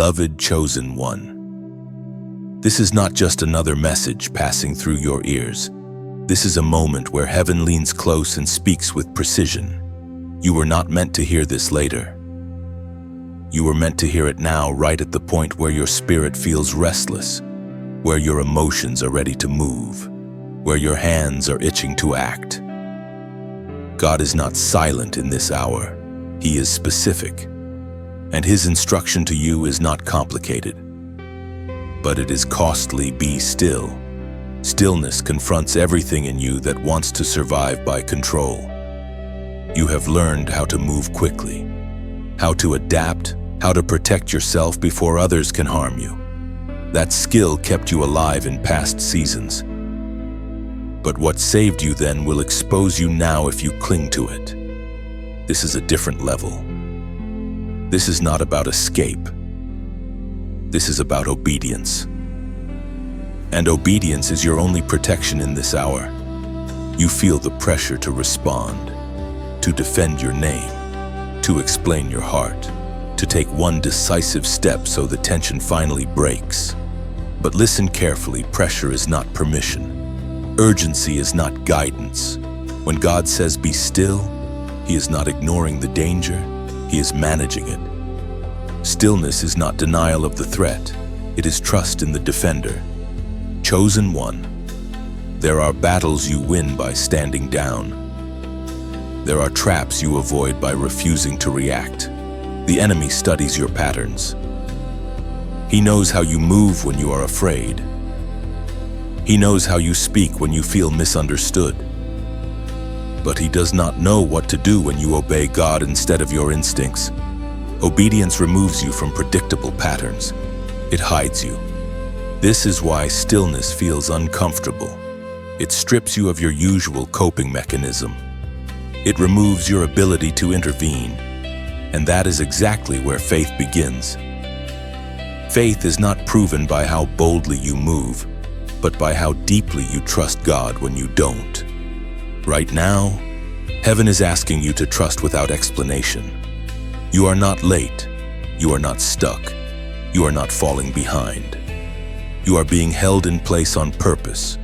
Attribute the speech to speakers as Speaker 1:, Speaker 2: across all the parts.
Speaker 1: Beloved chosen one. This is not just another message passing through your ears. This is a moment where heaven leans close and speaks with precision. You were not meant to hear this later. You were meant to hear it now, right at the point where your spirit feels restless, where your emotions are ready to move, where your hands are itching to act. God is not silent in this hour. He is specific. And His instruction to you is not complicated, but it is costly. Be still. Stillness confronts everything in you that wants to survive by control. You have learned how to move quickly, how to adapt, how to protect yourself before others can harm you. That skill kept you alive in past seasons. But what saved you then will expose you now if you cling to it. This is a different level. This is not about escape. This is about obedience. And obedience is your only protection in this hour. You feel the pressure to respond, to defend your name, to explain your heart, to take one decisive step so the tension finally breaks. But listen carefully, pressure is not permission. Urgency is not guidance. When God says be still, He is not ignoring the danger, He is managing it. Stillness is not denial of the threat, it is trust in the defender. Chosen one, there are battles you win by standing down. There are traps you avoid by refusing to react. The enemy studies your patterns. He knows how you move when you are afraid. He knows how you speak when you feel misunderstood. But he does not know what to do when you obey God instead of your instincts. Obedience removes you from predictable patterns. It hides you. This is why stillness feels uncomfortable. It strips you of your usual coping mechanism. It removes your ability to intervene. And that is exactly where faith begins. Faith is not proven by how boldly you move, but by how deeply you trust God when you don't. Right now, heaven is asking you to trust without explanation. You are not late. You are not stuck. You are not falling behind. You are being held in place on purpose.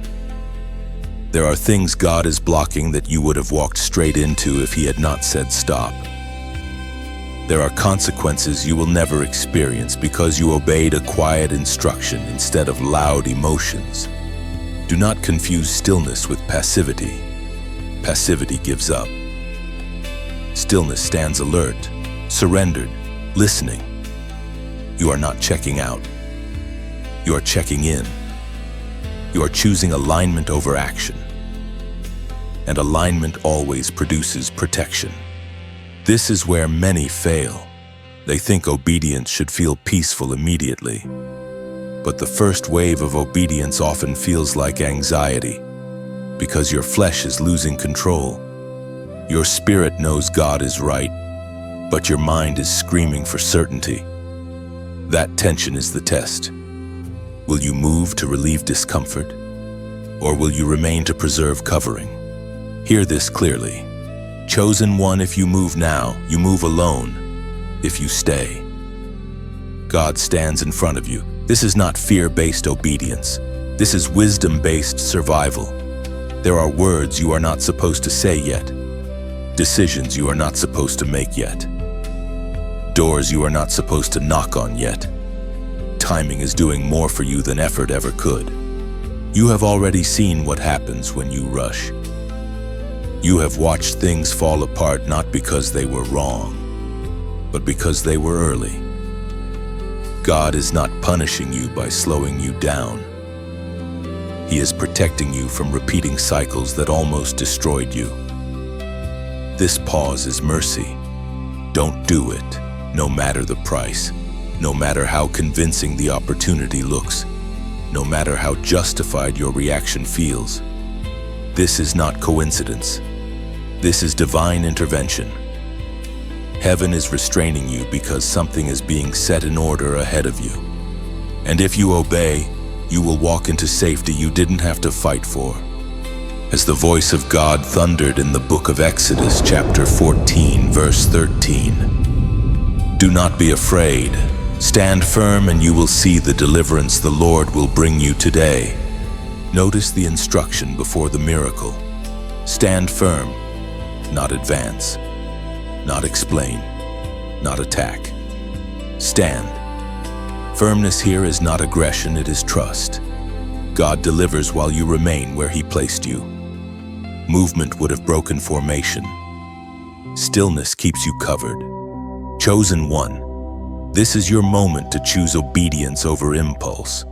Speaker 1: There are things God is blocking that you would have walked straight into if He had not said stop. There are consequences you will never experience because you obeyed a quiet instruction instead of loud emotions. Do not confuse stillness with passivity. Passivity gives up. Stillness stands alert, surrendered, listening. You are not checking out. You are checking in. You are choosing alignment over action. And alignment always produces protection. This is where many fail. They think obedience should feel peaceful immediately. But the first wave of obedience often feels like anxiety, because your flesh is losing control. Your spirit knows God is right, but your mind is screaming for certainty. That tension is the test. Will you move to relieve discomfort, or will you remain to preserve covering? Hear this clearly. Chosen one, if you move now, you move alone. If you stay, God stands in front of you. This is not fear-based obedience. This is wisdom-based survival. There are words you are not supposed to say yet, decisions you are not supposed to make yet, doors you are not supposed to knock on yet. Timing is doing more for you than effort ever could. You have already seen what happens when you rush. You have watched things fall apart not because they were wrong, but because they were early. God is not punishing you by slowing you down. He is protecting you from repeating cycles that almost destroyed you. This pause is mercy. Don't do it, no matter the price, no matter how convincing the opportunity looks, no matter how justified your reaction feels. This is not coincidence. This is divine intervention. Heaven is restraining you because something is being set in order ahead of you. And if you obey, you will walk into safety you didn't have to fight for. As the voice of God thundered in the book of Exodus, chapter 14, verse 13. Do not be afraid. Stand firm and you will see the deliverance the Lord will bring you today. Notice the instruction before the miracle. Stand firm, not advance, not explain, not attack. Stand. Firmness here is not aggression, it is trust. God delivers while you remain where He placed you. Movement would have broken formation. Stillness keeps you covered. Chosen one, this is your moment to choose obedience over impulse.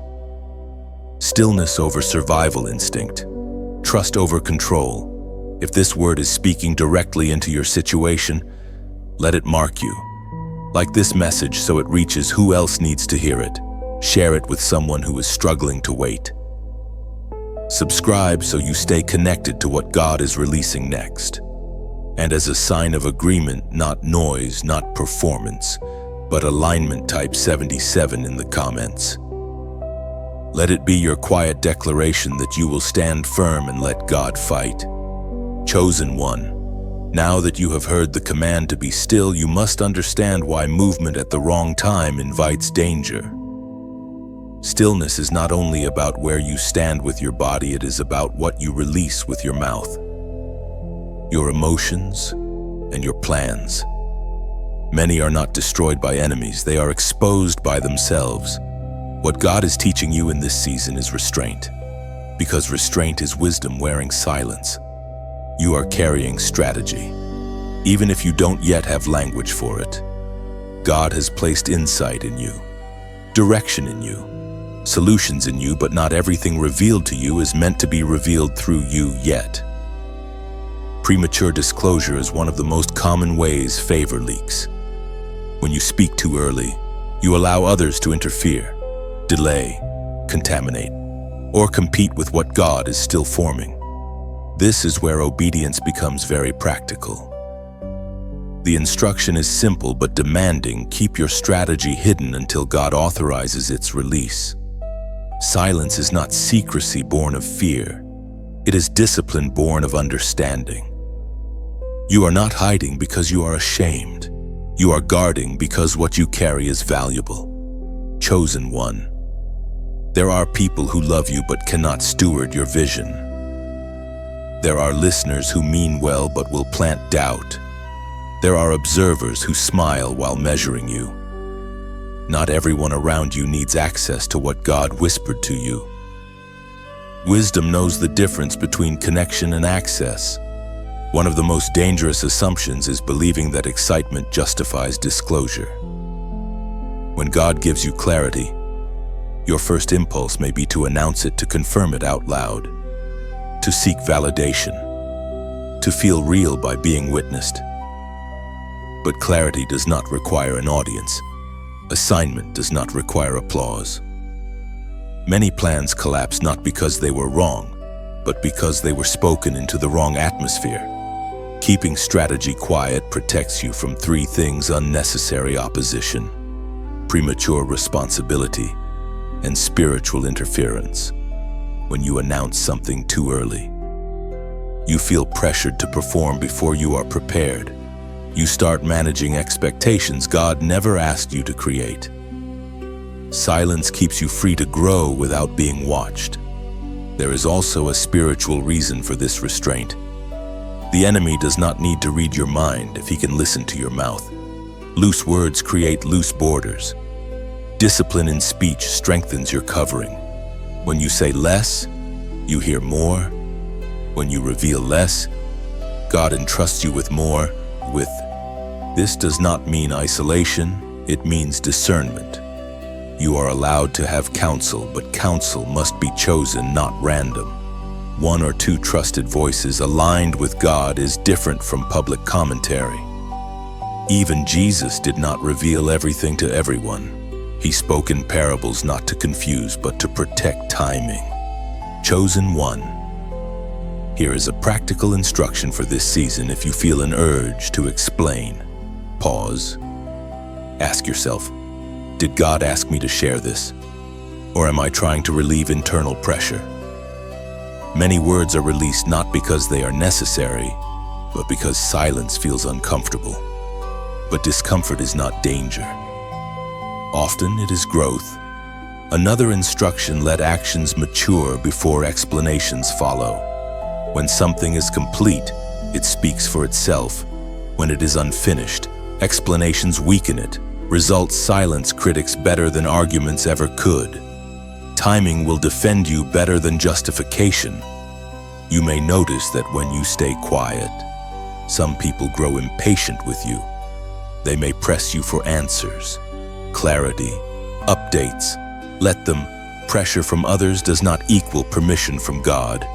Speaker 1: Stillness over survival instinct. Trust over control. If this word is speaking directly into your situation, let it mark you. Like this message so it reaches who else needs to hear it. Share it with someone who is struggling to wait. Subscribe so you stay connected to what God is releasing next. And as a sign of agreement, not noise, not performance, but alignment, type 77 in the comments. Let it be your quiet declaration that you will stand firm and let God fight. Chosen one, now that you have heard the command to be still, you must understand why movement at the wrong time invites danger. Stillness is not only about where you stand with your body, it is about what you release with your mouth. Your emotions and your plans. Many are not destroyed by enemies, they are exposed by themselves. What God is teaching you in this season is restraint, because restraint is wisdom wearing silence. You are carrying strategy, even if you don't yet have language for it. God has placed insight in you, direction in you, solutions in you, but not everything revealed to you is meant to be revealed through you yet. Premature disclosure is one of the most common ways favor leaks. When you speak too early, you allow others to interfere, delay, contaminate, or compete with what God is still forming. This is where obedience becomes very practical. The instruction is simple but demanding. Keep your strategy hidden until God authorizes its release. Silence is not secrecy born of fear. It is discipline born of understanding. You are not hiding because you are ashamed. You are guarding because what you carry is valuable. Chosen one. There are people who love you but cannot steward your vision. There are listeners who mean well but will plant doubt. There are observers who smile while measuring you. Not everyone around you needs access to what God whispered to you. Wisdom knows the difference between connection and access. One of the most dangerous assumptions is believing that excitement justifies disclosure. When God gives you clarity, your first impulse may be to announce it, to confirm it out loud, to seek validation, to feel real by being witnessed. But clarity does not require an audience. Assignment does not require applause. Many plans collapse not because they were wrong, but because they were spoken into the wrong atmosphere. Keeping strategy quiet protects you from three things: unnecessary opposition, premature responsibility, and spiritual interference. When you announce something too early, you feel pressured to perform before you are prepared. You start managing expectations God never asked you to create. Silence keeps you free to grow without being watched. There is also a spiritual reason for this restraint. The enemy does not need to read your mind if he can listen to your mouth. Loose words create loose borders. Discipline in speech strengthens your covering. When you say less, you hear more. When you reveal less, God entrusts you with more. This does not mean isolation, it means discernment. You are allowed to have counsel, but counsel must be chosen, not random. One or two trusted voices aligned with God is different from public commentary. Even Jesus did not reveal everything to everyone. He spoke in parables not to confuse, but to protect timing. Chosen one. Here is a practical instruction for this season. If you feel an urge to explain, pause. Ask yourself, did God ask me to share this? Or am I trying to relieve internal pressure? Many words are released not because they are necessary, but because silence feels uncomfortable. But discomfort is not danger. Often it is growth. Another instruction: let actions mature before explanations follow. When something is complete, it speaks for itself. When it is unfinished, explanations weaken it. Results silence critics better than arguments ever could. Timing will defend you better than justification. You may notice that when you stay quiet, some people grow impatient with you. They may press you for answers, clarity, updates. Let them. Pressure from others does not equal permission from God.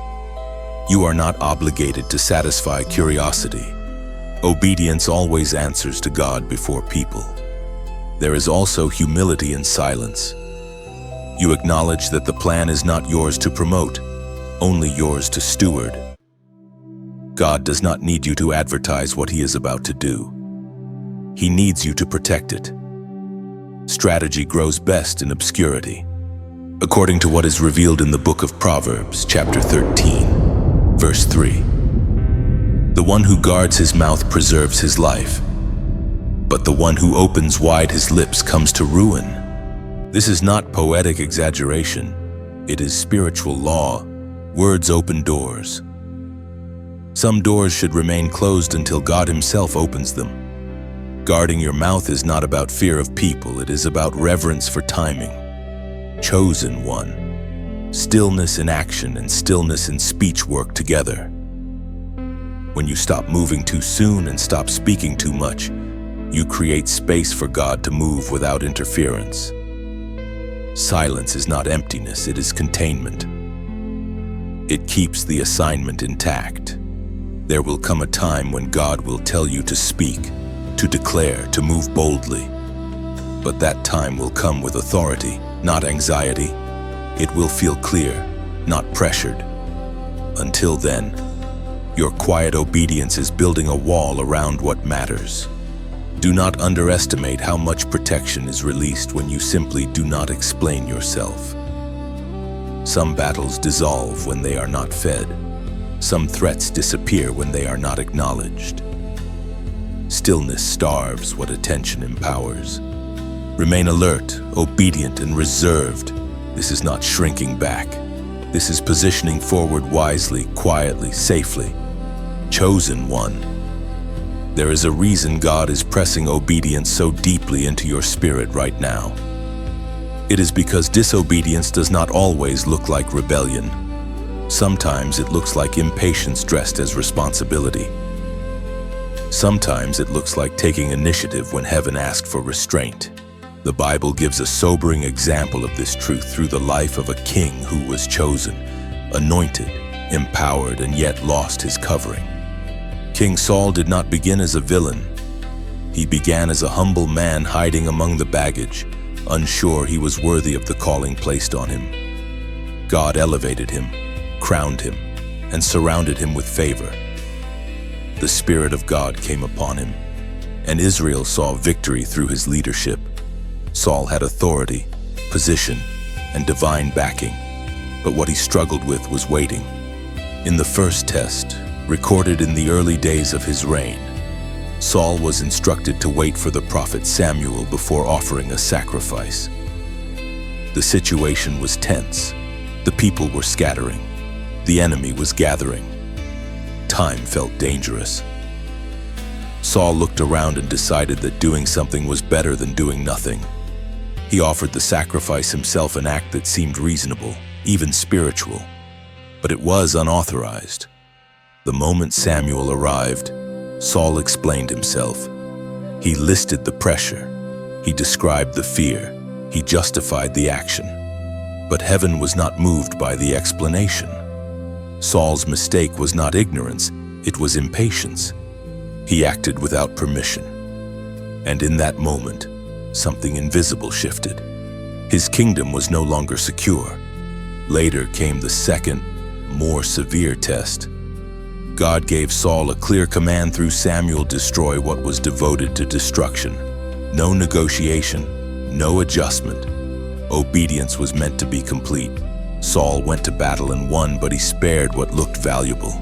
Speaker 1: You are not obligated to satisfy curiosity. Obedience always answers to God before people. There is also humility in silence. You acknowledge that the plan is not yours to promote, only yours to steward. God does not need you to advertise what He is about to do. He needs you to protect it. Strategy grows best in obscurity. According to what is revealed in the book of Proverbs, chapter 13, verse 3. The one who guards his mouth preserves his life, but the one who opens wide his lips comes to ruin. This is not poetic exaggeration. It is spiritual law. Words open doors. Some doors should remain closed until God Himself opens them. Guarding your mouth is not about fear of people. It is about reverence for timing. Chosen one. Stillness in action and stillness in speech work together. When you stop moving too soon and stop speaking too much, you create space for God to move without interference. Silence is not emptiness, it is containment. It keeps the assignment intact. There will come a time when God will tell you to speak, to declare, to move boldly. But that time will come with authority, not anxiety. It will feel clear, not pressured. Until then, your quiet obedience is building a wall around what matters. Do not underestimate how much protection is released when you simply do not explain yourself. Some battles dissolve when they are not fed. Some threats disappear when they are not acknowledged. Stillness starves what attention empowers. Remain alert, obedient, and reserved. This is not shrinking back. This is positioning forward wisely, quietly, safely. Chosen one. There is a reason God is pressing obedience so deeply into your spirit right now. It is because disobedience does not always look like rebellion. Sometimes it looks like impatience dressed as responsibility. Sometimes it looks like taking initiative when heaven asked for restraint. The Bible gives a sobering example of this truth through the life of a king who was chosen, anointed, empowered, and yet lost his covering. King Saul did not begin as a villain. He began as a humble man hiding among the baggage, unsure he was worthy of the calling placed on him. God elevated him, crowned him, and surrounded him with favor. The Spirit of God came upon him, and Israel saw victory through his leadership. Saul had authority, position, and divine backing, but what he struggled with was waiting. In the first test, recorded in the early days of his reign, Saul was instructed to wait for the prophet Samuel before offering a sacrifice. The situation was tense. The people were scattering. The enemy was gathering. Time felt dangerous. Saul looked around and decided that doing something was better than doing nothing. He offered the sacrifice himself, an act that seemed reasonable, even spiritual, but it was unauthorized. The moment Samuel arrived, Saul explained himself. He listed the pressure. He described the fear. He justified the action. But heaven was not moved by the explanation. Saul's mistake was not ignorance, it was impatience. He acted without permission. And in that moment, something invisible shifted. His kingdom was no longer secure. Later came the second, more severe test. God gave Saul a clear command through Samuel: destroy what was devoted to destruction. No negotiation, no adjustment. Obedience was meant to be complete. Saul went to battle and won, but he spared what looked valuable.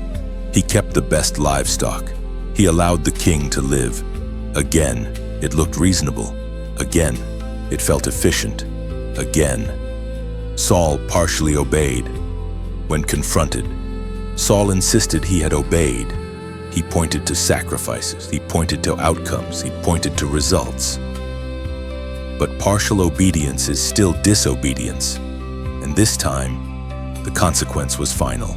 Speaker 1: He kept the best livestock. He allowed the king to live. Again, it looked reasonable. Again, It felt efficient. Again. Saul partially obeyed. When confronted, Saul insisted he had obeyed. He pointed to sacrifices, he pointed to outcomes, he pointed to results. But partial obedience is still disobedience, and this time, the consequence was final.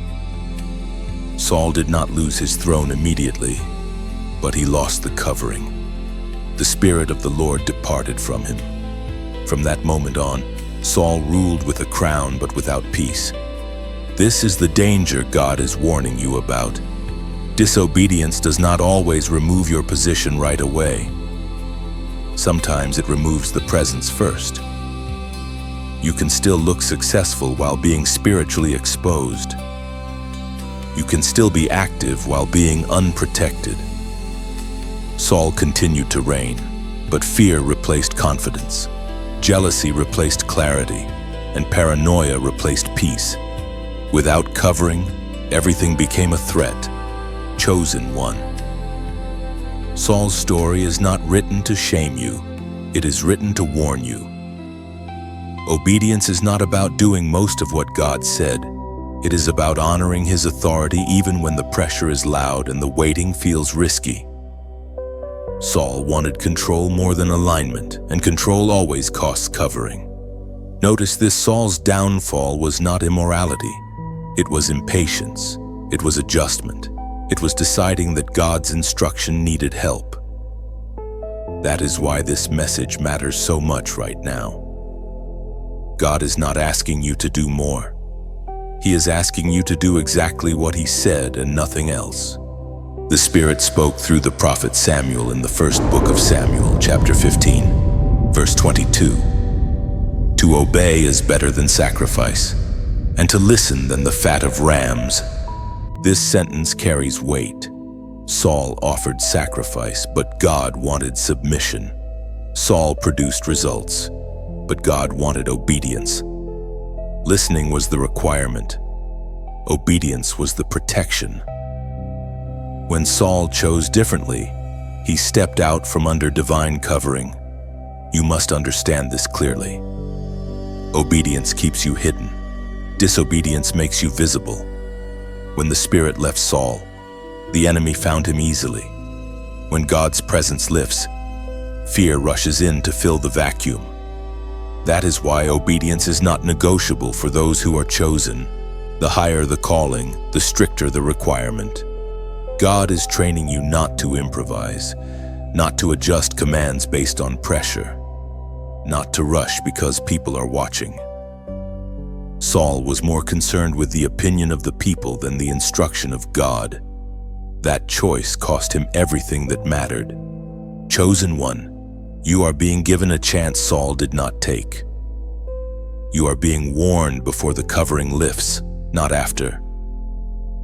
Speaker 1: Saul did not lose his throne immediately, but he lost the covering. The Spirit of the Lord departed from him. From that moment on, Saul ruled with a crown but without peace. This is the danger God is warning you about. Disobedience does not always remove your position right away. Sometimes it removes the presence first. You can still look successful while being spiritually exposed. You can still be active while being unprotected. Saul continued to reign, but fear replaced confidence. Jealousy replaced clarity, and paranoia replaced peace. Without covering, everything became a threat. Chosen one. Saul's story is not written to shame you. It is written to warn you. Obedience is not about doing most of what God said. It is about honoring His authority even when the pressure is loud and the waiting feels risky. Saul wanted control more than alignment, and control always costs covering. Notice this: Saul's downfall was not immorality. It was impatience. It was adjustment. It was deciding that God's instruction needed help. That is why this message matters so much right now. God is not asking you to do more. He is asking you to do exactly what He said and nothing else. The Spirit spoke through the prophet Samuel in the first book of Samuel, chapter 15, verse 22. To obey is better than sacrifice, and to listen than the fat of rams. This sentence carries weight. Saul offered sacrifice, but God wanted submission. Saul produced results, but God wanted obedience. Listening was the requirement. Obedience was the protection. When Saul chose differently, he stepped out from under divine covering. You must understand this clearly. Obedience keeps you hidden. Disobedience makes you visible. When the Spirit left Saul, the enemy found him easily. When God's presence lifts, fear rushes in to fill the vacuum. That is why obedience is not negotiable for those who are chosen. The higher the calling, the stricter the requirement. God is training you not to improvise, not to adjust commands based on pressure, not to rush because people are watching. Saul was more concerned with the opinion of the people than the instruction of God. That choice cost him everything that mattered. Chosen one, you are being given a chance Saul did not take. You are being warned before the covering lifts, not after.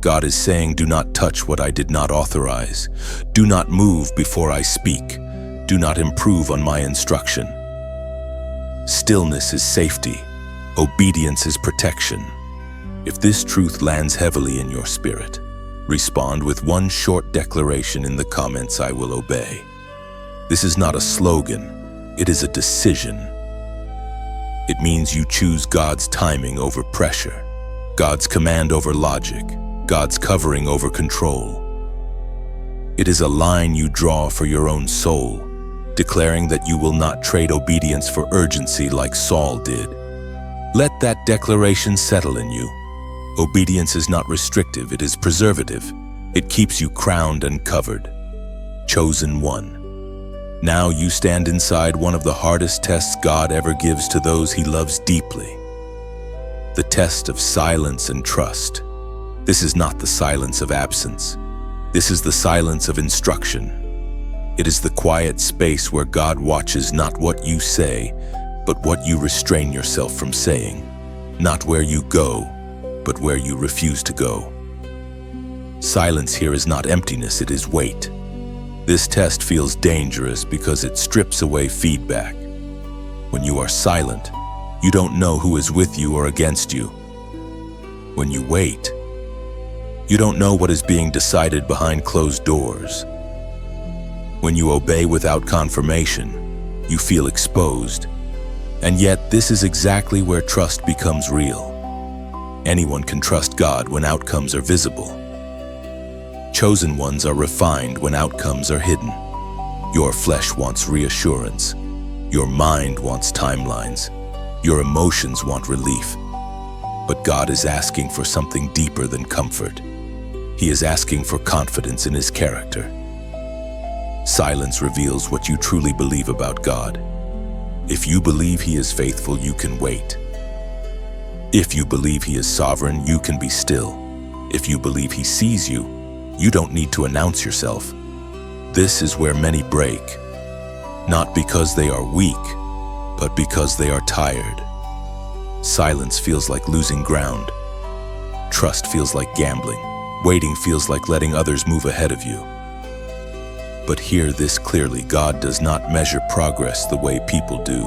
Speaker 1: God is saying, do not touch what I did not authorize. Do not move before I speak. Do not improve on my instruction. Stillness is safety. Obedience is protection. If this truth lands heavily in your spirit, respond with one short declaration in the comments: I will obey. This is not a slogan, it is a decision. It means you choose God's timing over pressure, God's command over logic, God's covering over control. It is a line you draw for your own soul, declaring that you will not trade obedience for urgency like Saul did. Let that declaration settle in you. Obedience is not restrictive, it is preservative. It keeps you crowned and covered. Chosen one. Now you stand inside one of the hardest tests God ever gives to those He loves deeply. The test of silence and trust. This is not the silence of absence. This is the silence of instruction. It is the quiet space where God watches not what you say, but what you restrain yourself from saying. Not where you go, but where you refuse to go. Silence here is not emptiness, it is weight. This test feels dangerous because it strips away feedback. When you are silent, you don't know who is with you or against you. When you wait, you don't know what is being decided behind closed doors. When you obey without confirmation, you feel exposed. And yet, this is exactly where trust becomes real. Anyone can trust God when outcomes are visible. Chosen ones are refined when outcomes are hidden. Your flesh wants reassurance. Your mind wants timelines. Your emotions want relief. But God is asking for something deeper than comfort. He is asking for confidence in His character. Silence reveals what you truly believe about God. If you believe He is faithful, you can wait. If you believe He is sovereign, you can be still. If you believe He sees you, you don't need to announce yourself. This is where many break, not because they are weak, but because they are tired. Silence feels like losing ground. Trust feels like gambling. Waiting feels like letting others move ahead of you. But hear this clearly: God does not measure progress the way people do.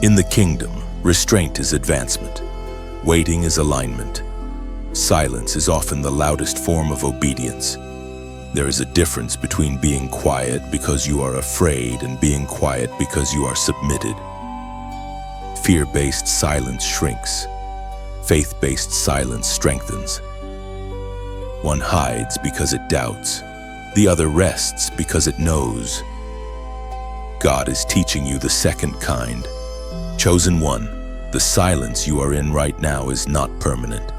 Speaker 1: In the kingdom, restraint is advancement. Waiting is alignment. Silence is often the loudest form of obedience. There is a difference between being quiet because you are afraid and being quiet because you are submitted. Fear-based silence shrinks. Faith-based silence strengthens. One hides because it doubts. The other rests because it knows. God is teaching you the second kind. Chosen one, the silence you are in right now is not permanent,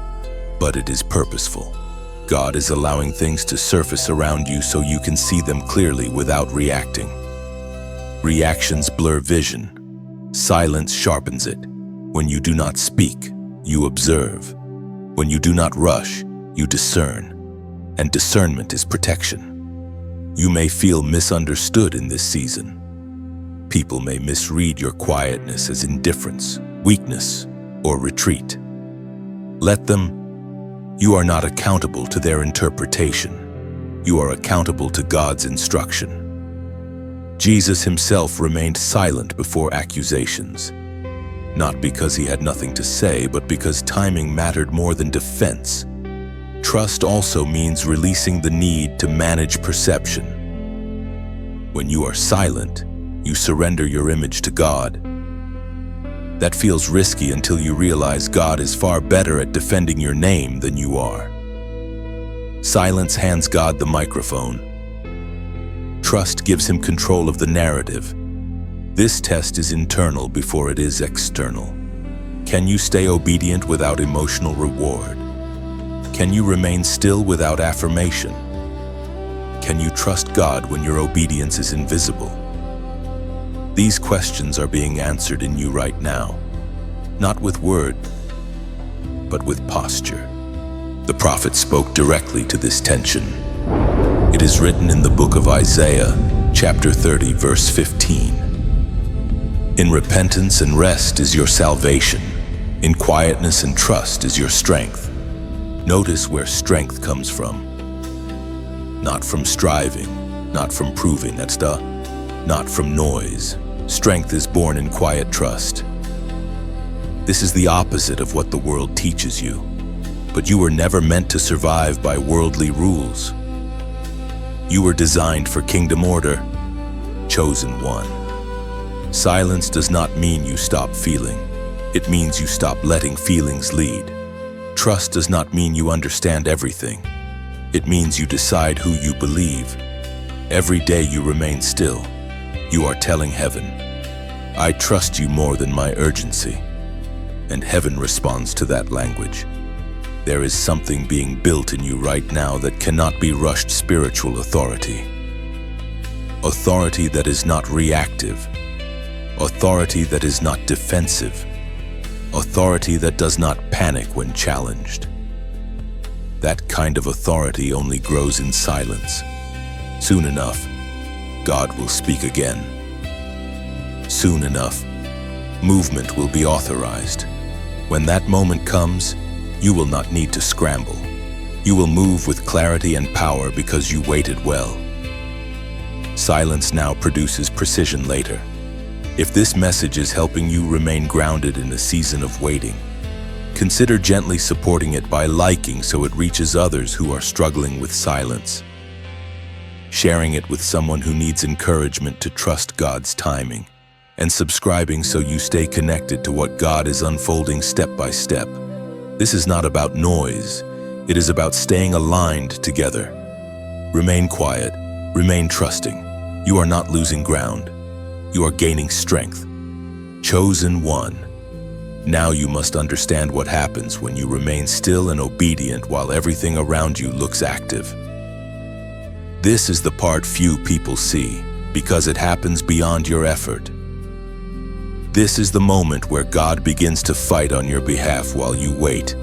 Speaker 1: but it is purposeful. God is allowing things to surface around you so you can see them clearly without reacting. Reactions blur vision. Silence sharpens it. When you do not speak, you observe. When you do not rush, you discern. And discernment is protection. You may feel misunderstood in this season. People may misread your quietness as indifference, weakness, or retreat. Let them. You are not accountable to their interpretation. You are accountable to God's instruction. Jesus Himself remained silent before accusations, not because He had nothing to say, but because timing mattered more than defense. Trust also means releasing the need to manage perception. When you are silent, you surrender your image to God. That feels risky until you realize God is far better at defending your name than you are. Silence hands God the microphone. Trust gives Him control of the narrative. This test is internal before it is external. Can you stay obedient without emotional reward? Can you remain still without affirmation? Can you trust God when your obedience is invisible? These questions are being answered in you right now, not with word, but with posture. The prophet spoke directly to this tension. It is written in the book of Isaiah, chapter 30, verse 15. In repentance and rest is your salvation. In quietness and trust is your strength. Notice where strength comes from. Not from striving, not from proving, not from noise. Strength is born in quiet trust. This is the opposite of what the world teaches you. But you were never meant to survive by worldly rules. You were designed for kingdom order. Chosen one. Silence does not mean you stop feeling. It means you stop letting feelings lead. Trust does not mean you understand everything. It means you decide who you believe. Every day you remain still. You are telling heaven, I trust you more than my urgency. And heaven responds to that language. There is something being built in you right now that cannot be rushed: spiritual authority. Authority that is not reactive. Authority that is not defensive. Authority that does not panic when challenged. That kind of authority only grows in silence. Soon enough, God will speak again. Soon enough, movement will be authorized. When that moment comes, you will not need to scramble. You will move with clarity and power because you waited well. Silence now produces precision later. If this message is helping you remain grounded in a season of waiting, consider gently supporting it by liking so it reaches others who are struggling with silence. Sharing it with someone who needs encouragement to trust God's timing. and subscribing so you stay connected to what God is unfolding step by step. This is not about noise. It is about staying aligned together. Remain quiet. Remain trusting. You are not losing ground. You are gaining strength. Chosen one. Now you must understand what happens when you remain still and obedient while everything around you looks active. This is the part few people see, because it happens beyond your effort. This is the moment where God begins to fight on your behalf while you wait.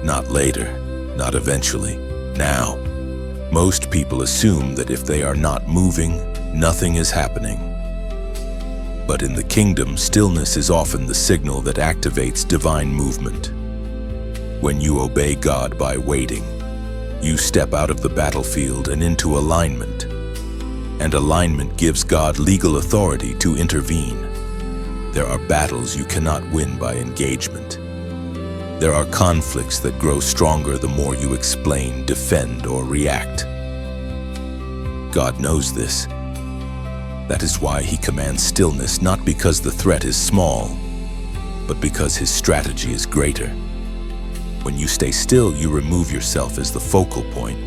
Speaker 1: Not later, not eventually, now. Most people assume that if they are not moving, nothing is happening. But in the kingdom, stillness is often the signal that activates divine movement. When you obey God by waiting, you step out of the battlefield and into alignment. And alignment gives God legal authority to intervene. There are battles you cannot win by engagement. There are conflicts that grow stronger the more you explain, defend, or react. God knows this. That is why He commands stillness, not because the threat is small, but because His strategy is greater. When you stay still, you remove yourself as the focal point,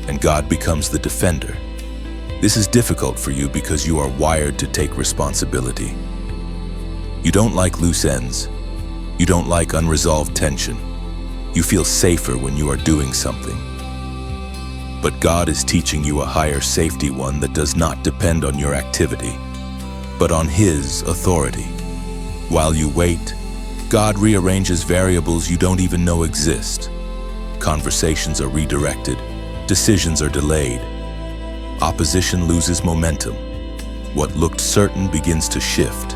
Speaker 1: and God becomes the defender. This is difficult for you because you are wired to take responsibility. You don't like loose ends. You don't like unresolved tension. You feel safer when you are doing something. But God is teaching you a higher safety, one that does not depend on your activity, but on His authority. While you wait, God rearranges variables you don't even know exist. Conversations are redirected. Decisions are delayed. Opposition loses momentum. What looked certain begins to shift,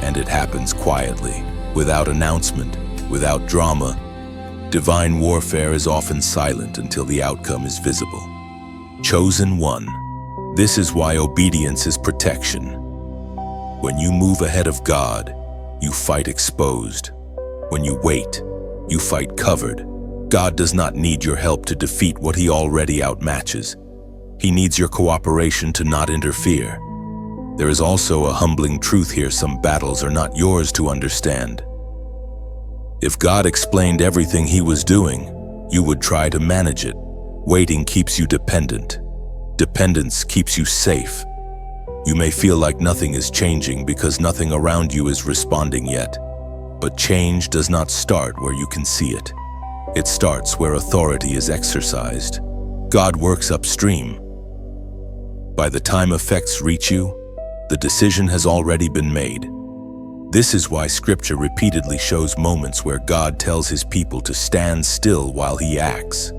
Speaker 1: and it happens quietly, without announcement, without drama. Divine warfare is often silent until the outcome is visible. Chosen one. This is why obedience is protection. When you move ahead of God, you fight exposed. When you wait, you fight covered. God does not need your help to defeat what He already outmatches. He needs your cooperation to not interfere. There is also a humbling truth here: some battles are not yours to understand. If God explained everything He was doing, you would try to manage it. Waiting keeps you dependent. Dependence keeps you safe. You may feel like nothing is changing because nothing around you is responding yet. But change does not start where you can see it. It starts where authority is exercised. God works upstream. By the time effects reach you, the decision has already been made. This is why Scripture repeatedly shows moments where God tells His people to stand still while He acts.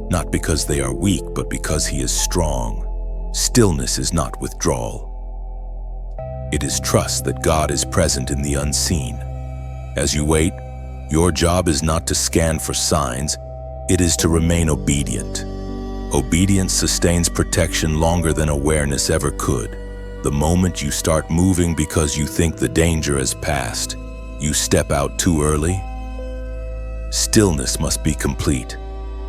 Speaker 1: Not because they are weak, but because He is strong. Stillness is not withdrawal. It is trust that God is present in the unseen. As you wait, your job is not to scan for signs, it is to remain obedient. Obedience sustains protection longer than awareness ever could. The moment you start moving because you think the danger has passed, you step out too early. Stillness must be complete,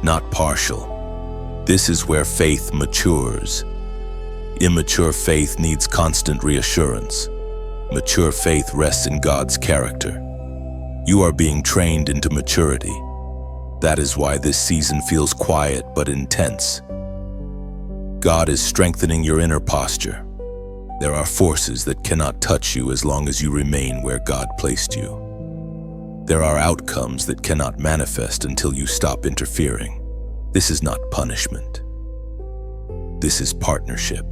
Speaker 1: not partial. This is where faith matures. Immature faith needs constant reassurance. Mature faith rests in God's character. You are being trained into maturity. That is why this season feels quiet but intense. God is strengthening your inner posture. There are forces that cannot touch you as long as you remain where God placed you. There are outcomes that cannot manifest until you stop interfering. This is not punishment. This is partnership.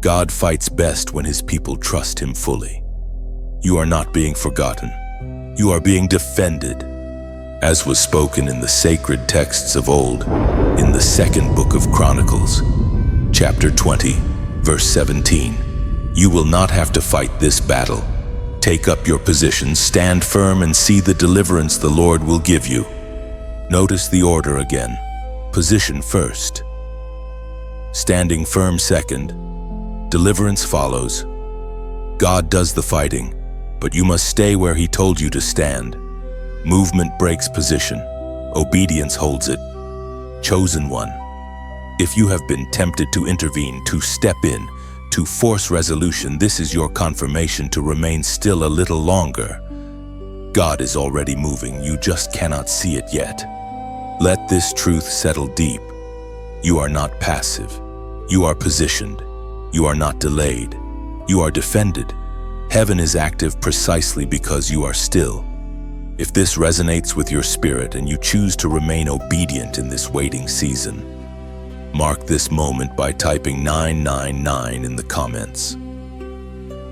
Speaker 1: God fights best when His people trust Him fully. You are not being forgotten. You are being defended. As was spoken in the sacred texts of old, in the second book of Chronicles, chapter 20, verse 17, you will not have to fight this battle. Take up your position, stand firm, and see the deliverance the Lord will give you. Notice the order again. Position first. Standing firm second. Deliverance follows. God does the fighting, but you must stay where He told you to stand. Movement breaks position. Obedience holds it. Chosen one. If you have been tempted to intervene, to step in, to force resolution. This is your confirmation to remain still a little longer. God is already moving, you just cannot see it yet. Let this truth settle deep. You are not passive. You are positioned. You are not delayed. You are defended. Heaven is active precisely because you are still. If this resonates with your spirit and you choose to remain obedient in this waiting season, mark this moment by typing 999 in the comments.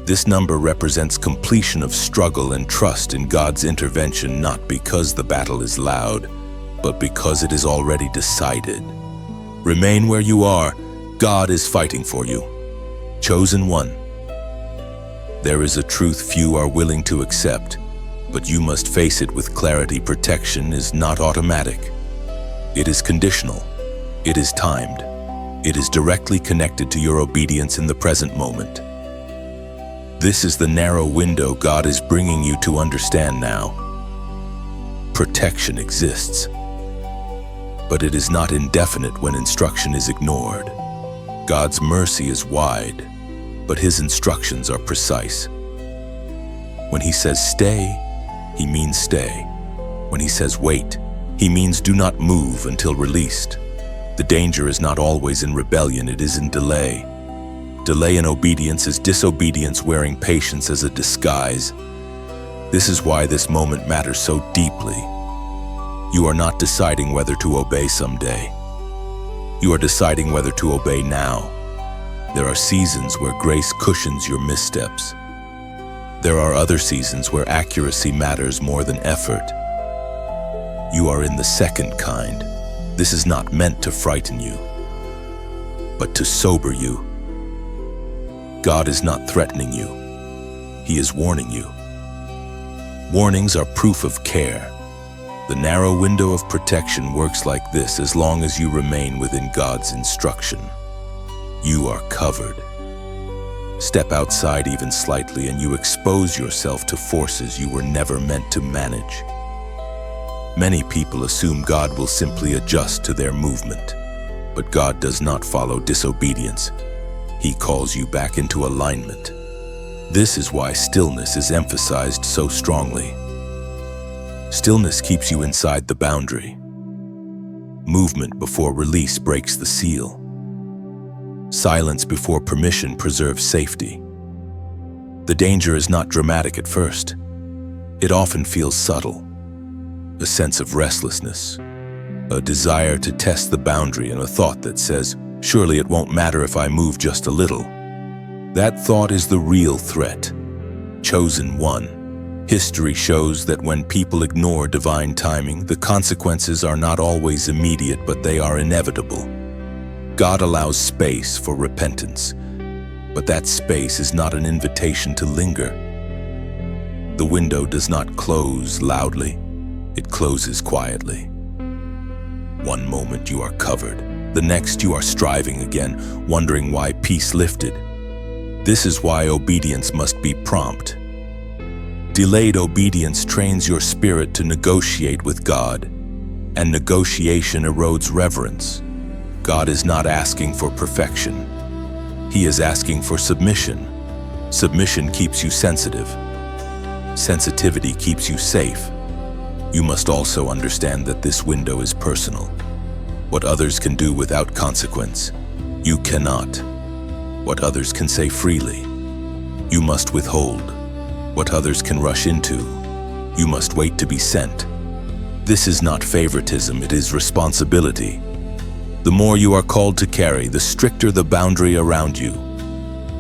Speaker 1: This number represents completion of struggle and trust in God's intervention, not because the battle is loud, but because it is already decided. Remain where you are. God is fighting for you. Chosen one. There is a truth few are willing to accept, but you must face it with clarity. Protection is not automatic. It is conditional. It is timed. It is directly connected to your obedience in the present moment. This is the narrow window God is bringing you to understand now. Protection exists, but it is not indefinite when instruction is ignored. God's mercy is wide, but His instructions are precise. When He says stay, He means stay. When He says wait, He means do not move until released. The danger is not always in rebellion, it is in delay. Delay in obedience is disobedience wearing patience as a disguise. This is why this moment matters so deeply. You are not deciding whether to obey someday. You are deciding whether to obey now. There are seasons where grace cushions your missteps. There are other seasons where accuracy matters more than effort. You are in the second kind. This is not meant to frighten you, but to sober you. God is not threatening you. He is warning you. Warnings are proof of care. The narrow window of protection works like this as long as you remain within God's instruction. You are covered. Step outside even slightly and you expose yourself to forces you were never meant to manage. Many people assume God will simply adjust to their movement, but God does not follow disobedience. He calls you back into alignment. This is why stillness is emphasized so strongly. Stillness keeps you inside the boundary. Movement before release breaks the seal. Silence before permission preserves safety. The danger is not dramatic at first. It often feels subtle. A sense of restlessness, a desire to test the boundary, and a thought that says, surely it won't matter if I move just a little. That thought is the real threat. Chosen one. History shows that when people ignore divine timing, the consequences are not always immediate, but they are inevitable. God allows space for repentance, but that space is not an invitation to linger. The window does not close loudly, it closes quietly. One moment you are covered, the next you are striving again, wondering why peace lifted. This is why obedience must be prompt. Delayed obedience trains your spirit to negotiate with God, and negotiation erodes reverence. God is not asking for perfection. He is asking for submission. Submission keeps you sensitive. Sensitivity keeps you safe. You must also understand that this window is personal. What others can do without consequence, you cannot. What others can say freely, you must withhold. What others can rush into, you must wait to be sent. This is not favoritism, it is responsibility. The more you are called to carry, the stricter the boundary around you.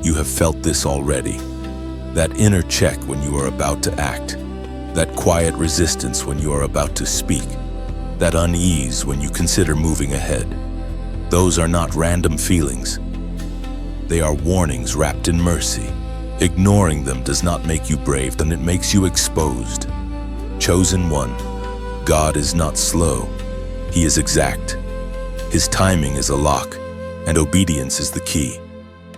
Speaker 1: You have felt this already. That inner check when you are about to act. That quiet resistance when you are about to speak. That unease when you consider moving ahead. Those are not random feelings. They are warnings wrapped in mercy. Ignoring them does not make you brave, then it makes you exposed. Chosen one, God is not slow. He is exact. His timing is a lock, and obedience is the key.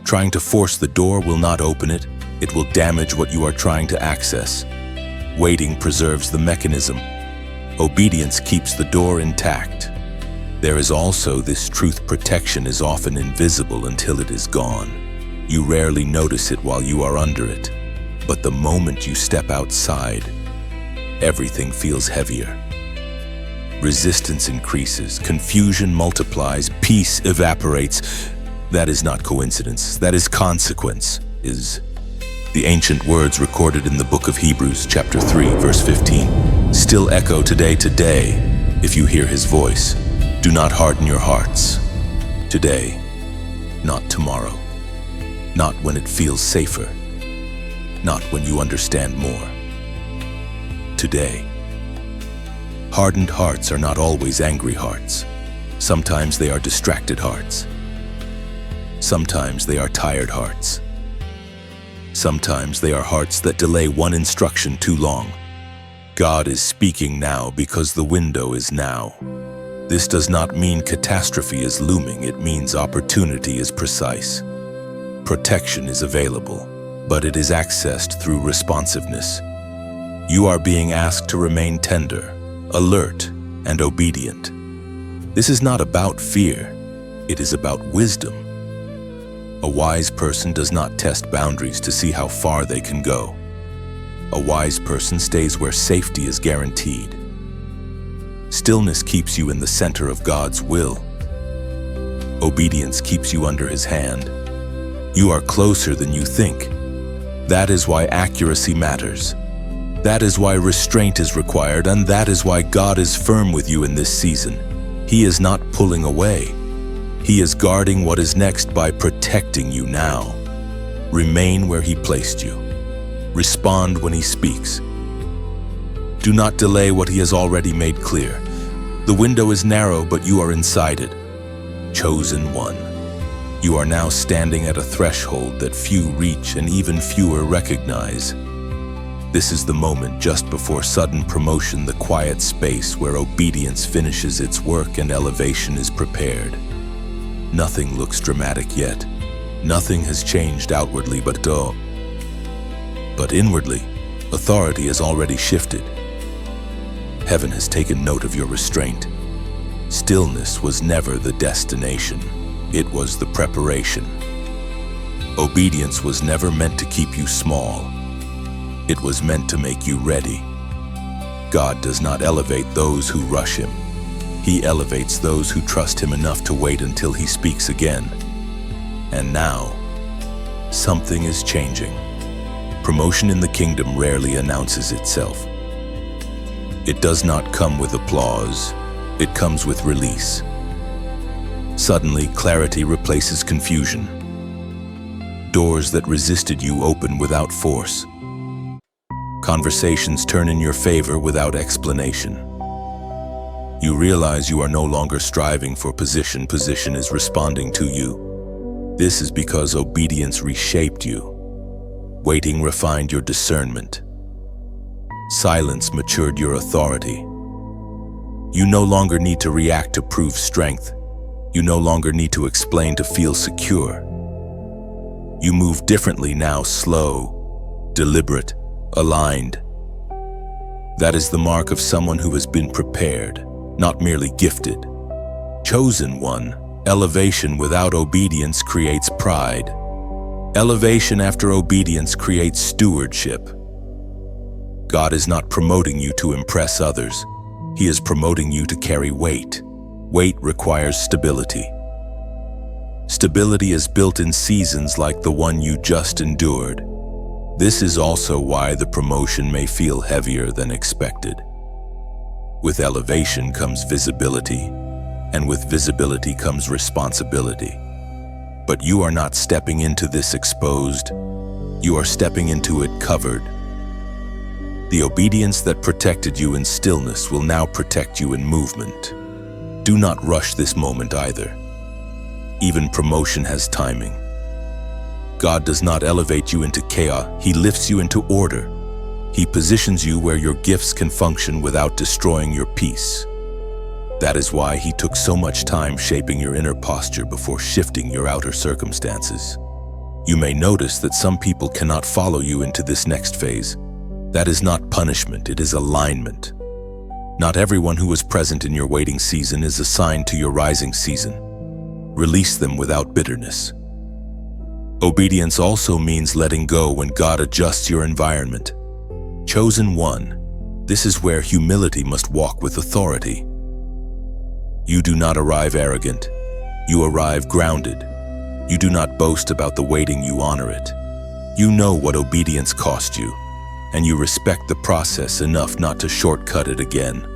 Speaker 1: Trying to force the door will not open it. It will damage what you are trying to access. Waiting preserves the mechanism. Obedience keeps the door intact. There is also this truth: protection is often invisible until it is gone. You rarely notice it while you are under it, but the moment you step outside, everything feels heavier. Resistance increases, confusion multiplies, peace evaporates. That is not coincidence, that is consequence, is the ancient words recorded in the book of Hebrews, chapter 3, verse 15, still echo today, if you hear his voice. Do not harden your hearts. Today, not tomorrow. Not when it feels safer. Not when you understand more. Today. Hardened hearts are not always angry hearts. Sometimes they are distracted hearts. Sometimes they are tired hearts. Sometimes they are hearts that delay one instruction too long. God is speaking now because the window is now. This does not mean catastrophe is looming, it means opportunity is precise. Protection is available, but it is accessed through responsiveness. You are being asked to remain tender, alert, and obedient. This is not about fear, it is about wisdom. A wise person does not test boundaries to see how far they can go. A wise person stays where safety is guaranteed. Stillness keeps you in the center of God's will. Obedience keeps you under His hand. You are closer than you think. That is why accuracy matters. That is why restraint is required, and that is why God is firm with you in this season. He is not pulling away. He is guarding what is next by protecting you now. Remain where He placed you. Respond when He speaks. Do not delay what He has already made clear. The window is narrow, but you are inside it. Chosen one. You are now standing at a threshold that few reach and even fewer recognize. This is the moment just before sudden promotion, the quiet space where obedience finishes its work and elevation is prepared. Nothing looks dramatic yet. Nothing has changed outwardly, but inwardly, authority has already shifted. Heaven has taken note of your restraint. Stillness was never the destination. It was the preparation. Obedience was never meant to keep you small. It was meant to make you ready. God does not elevate those who rush Him. He elevates those who trust Him enough to wait until He speaks again. And now, something is changing. Promotion in the kingdom rarely announces itself. It does not come with applause. It comes with release. Suddenly, clarity replaces confusion. Doors that resisted you open without force. Conversations turn in your favor without explanation. You realize you are no longer striving for position. Position is responding to you. This is because obedience reshaped you. Waiting refined your discernment. Silence matured your authority. You no longer need to react to prove strength. You no longer need to explain to feel secure. You move differently now, slow, deliberate, aligned. That is the mark of someone who has been prepared, not merely gifted. Chosen one. Elevation without obedience creates pride. Elevation after obedience creates stewardship. God is not promoting you to impress others. He is promoting you to carry weight. Weight requires stability. Stability is built in seasons like the one you just endured. This is also why the promotion may feel heavier than expected. With elevation comes visibility, and with visibility comes responsibility. But you are not stepping into this exposed. You are stepping into it covered. The obedience that protected you in stillness will now protect you in movement. Do not rush this moment either. Even promotion has timing. God does not elevate you into chaos. He lifts you into order. He positions you where your gifts can function without destroying your peace. That is why He took so much time shaping your inner posture before shifting your outer circumstances. You may notice that some people cannot follow you into this next phase. That is not punishment, it is alignment. Not everyone who was present in your waiting season is assigned to your rising season. Release them without bitterness. Obedience also means letting go when God adjusts your environment. Chosen one, this is where humility must walk with authority. You do not arrive arrogant. You arrive grounded. You do not boast about the waiting, you honor it. You know what obedience cost you, and you respect the process enough not to shortcut it again.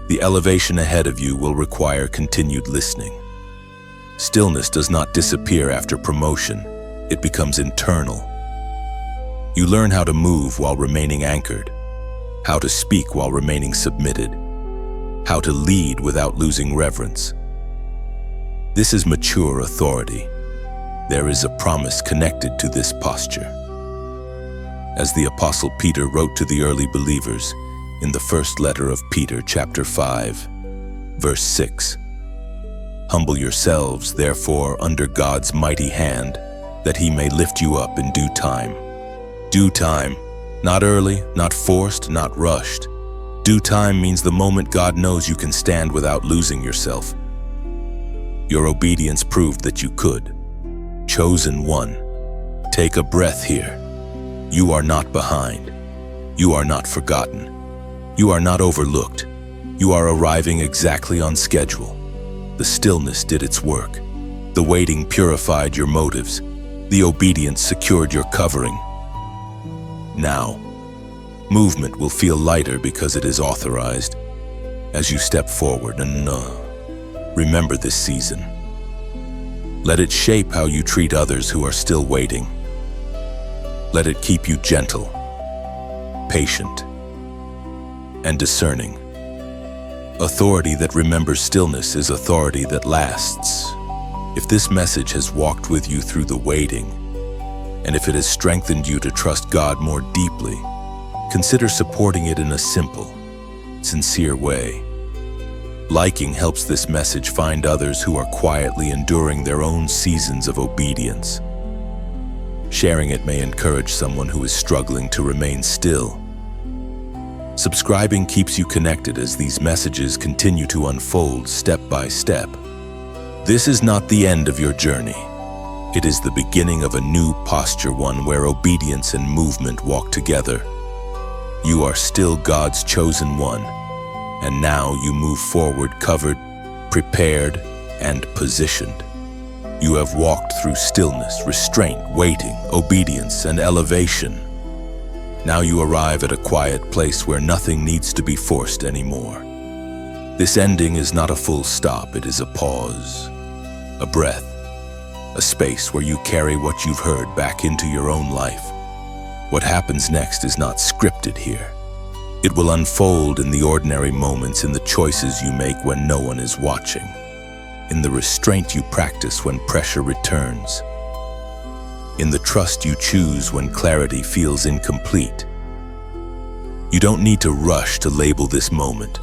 Speaker 1: The elevation ahead of you will require continued listening. Stillness does not disappear after promotion. It becomes internal. You learn how to move while remaining anchored, how to speak while remaining submitted, how to lead without losing reverence. This is mature authority. There is a promise connected to this posture. As the Apostle Peter wrote to the early believers in the first letter of Peter, chapter 5, verse 6, "Humble yourselves, therefore, under God's mighty hand, that he may lift you up in due time." Due time, not early, not forced, not rushed. Due time means the moment God knows you can stand without losing yourself. Your obedience proved that you could. Chosen one, take a breath here. You are not behind. You are not forgotten. You are not overlooked. You are arriving exactly on schedule. The stillness did its work. The waiting purified your motives. The obedience secured your covering. Now, movement will feel lighter because it is authorized. As you step forward and remember this season. Let it shape how you treat others who are still waiting. Let it keep you gentle, patient, and discerning. Authority that remembers stillness is authority that lasts. If this message has walked with you through the waiting, and if it has strengthened you to trust God more deeply, consider supporting it in a simple, sincere way. Liking helps this message find others who are quietly enduring their own seasons of obedience. Sharing it may encourage someone who is struggling to remain still. Subscribing keeps you connected as these messages continue to unfold step by step. This is not the end of your journey. It is the beginning of a new posture, one where obedience and movement walk together. You are still God's chosen one, and now you move forward covered, prepared, and positioned. You have walked through stillness, restraint, waiting, obedience, and elevation. Now you arrive at a quiet place where nothing needs to be forced anymore. This ending is not a full stop, it is a pause, a breath, a space where you carry what you've heard back into your own life. What happens next is not scripted here. It will unfold in the ordinary moments, in the choices you make when no one is watching, in the restraint you practice when pressure returns, in the trust you choose when clarity feels incomplete. You don't need to rush to label this moment.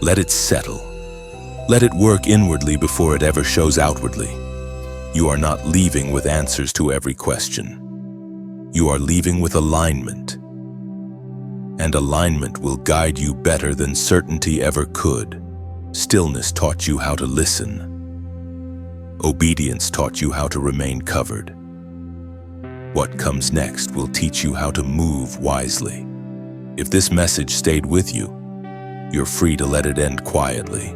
Speaker 1: Let it settle. Let it work inwardly before it ever shows outwardly. You are not leaving with answers to every question. You are leaving with alignment. And alignment will guide you better than certainty ever could. Stillness taught you how to listen. Obedience taught you how to remain covered. What comes next will teach you how to move wisely. If this message stayed with you, you're free to let it end quietly.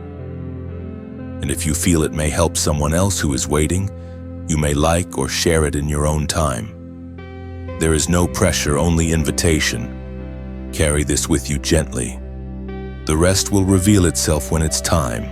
Speaker 1: And if you feel it may help someone else who is waiting, you may like or share it in your own time. There is no pressure, only invitation. Carry this with you gently. The rest will reveal itself when it's time.